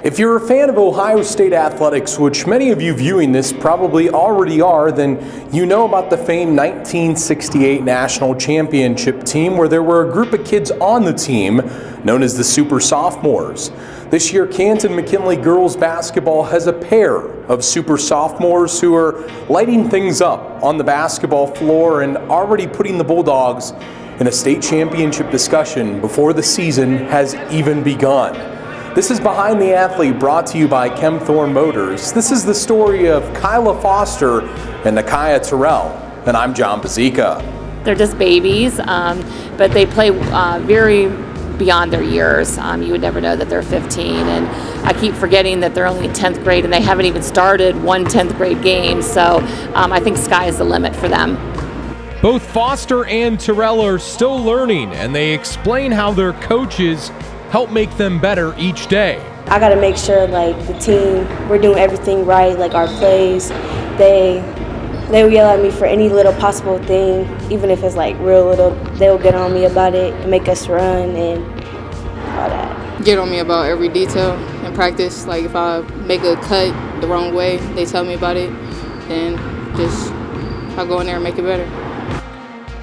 If you're a fan of Ohio State athletics, which many of you viewing this probably already are, then you know about the famed 1968 National Championship team where there were a group of kids on the team known as the Super Sophomores. This year, Canton McKinley girls basketball has a pair of Super Sophomores who are lighting things up on the basketball floor and already putting the Bulldogs in a state championship discussion before the season has even begun. This is Behind the Athlete, brought to you by Canton Motors. This is the story of Kyla Foster and Nakyah Terrell, and I'm Jon Bozeka. They're just babies, but they play very beyond their years. You would never know that they're 15, and I keep forgetting that they're only in 10th grade and they haven't even started one 10th grade game, so I think sky is the limit for them. Both Foster and Terrell are still learning, and they explain how their coaches help make them better each day. I got to make sure, like, the team, we're doing everything right, like our plays. They will yell at me for any little possible thing, even if it's like real little. They'll get on me about it and make us run and all that. Get on me about every detail in practice. Like if I make a cut the wrong way, they tell me about it, then just I'll go in there and make it better.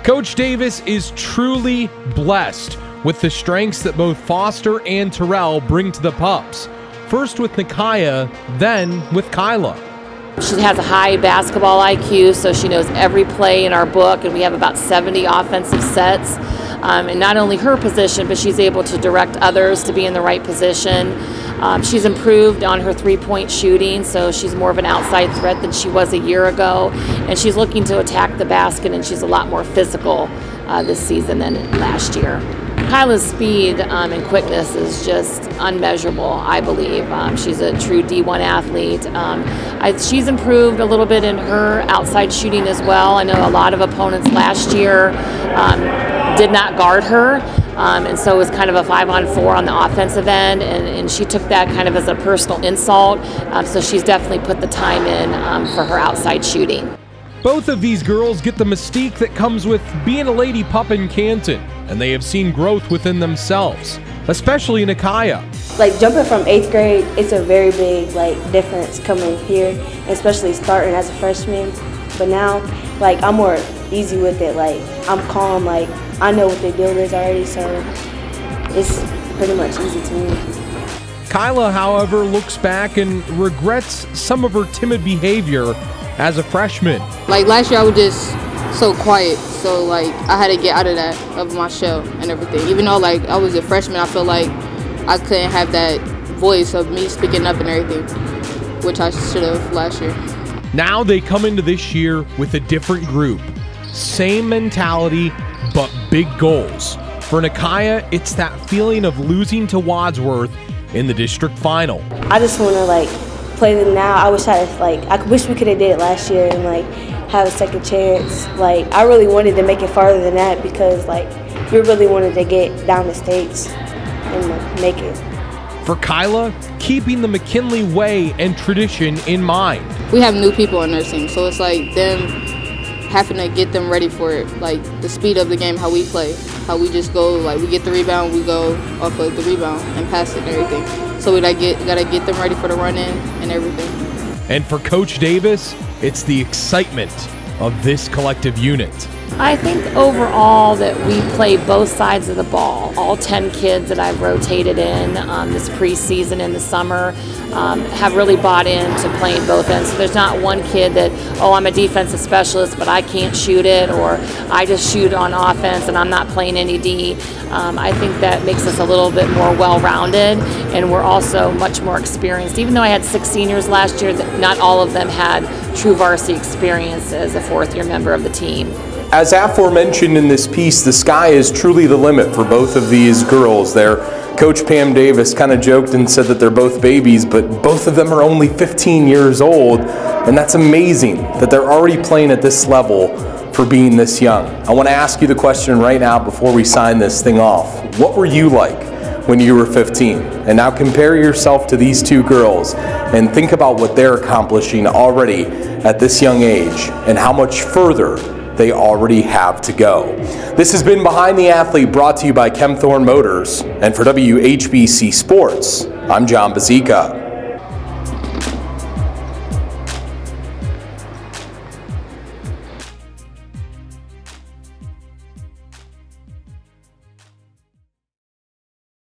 Coach Davis is truly blessed with the strengths that both Foster and Terrell bring to the Pups. First with Nakyah, then with Kyla. She has a high basketball IQ, so she knows every play in our book, and we have about 70 offensive sets. And not only her position, but she's able to direct others to be in the right position. She's improved on her three-point shooting, so she's more of an outside threat than she was a year ago. And she's looking to attack the basket, and she's a lot more physical this season than last year. Kyla's speed and quickness is just unmeasurable, I believe. She's a true D1 athlete. She's improved a little bit in her outside shooting as well. I know a lot of opponents last year did not guard her, and so it was kind of a 5-on-4 on the offensive end, and she took that kind of as a personal insult, so she's definitely put the time in for her outside shooting. Both of these girls get the mystique that comes with being a lady pup in Canton, and they have seen growth within themselves, especially Nakyah. Like jumping from 8th grade, it's a very big difference coming here, especially starting as a freshman. But now, I'm more easy with it. I'm calm. I know what the deal is already, so it's pretty much easy to me. Kyla, however, looks back and regrets some of her timid behavior as a freshman. Last year I was just so quiet, so I had to get out of that, of my shell and everything. Even though I was a freshman, I feel like I couldn't have that voice of me speaking up and everything, which I should have last year. Now they come into this year with a different group. Same mentality, but big goals. For Nakyah, it's that feeling of losing to Wadsworth in the district final. I just want to play them now. I wish I wish we could have did it last year and have a second chance. I really wanted to make it farther than that because we really wanted to get down the states and make it. For Kyla, keeping the McKinley way and tradition in mind. We have new people on our team, so it's them having to get them ready for it. The speed of the game, how we play, how we just go, we get the rebound, we go off of the rebound and pass it and everything. So we gotta get them ready for the run-in and everything. And for Coach Davis, it's the excitement of this collective unit. I think overall that we play both sides of the ball. All 10 kids that I've rotated in this preseason in the summer have really bought into playing both ends. So there's not one kid that, oh, I'm a defensive specialist, but I can't shoot it, or I just shoot on offense and I'm not playing any D. I think that makes us a little bit more well-rounded, and we're also much more experienced. Even though I had 6 seniors last year, not all of them had true varsity experience as a 4th-year member of the team. As aforementioned in this piece, the sky is truly the limit for both of these girls. Their coach Pam Davis kind of joked and said that they're both babies, but both of them are only 15 years old, and that's amazing that they're already playing at this level for being this young. I want to ask you the question right now before we sign this thing off. What were you like when you were 15? And now compare yourself to these two girls and think about what they're accomplishing already at this young age and how much further they already have to go. This has been Behind the Athlete, brought to you by Chemthorne Motors. And for WHBC Sports, I'm Jon Bozeka.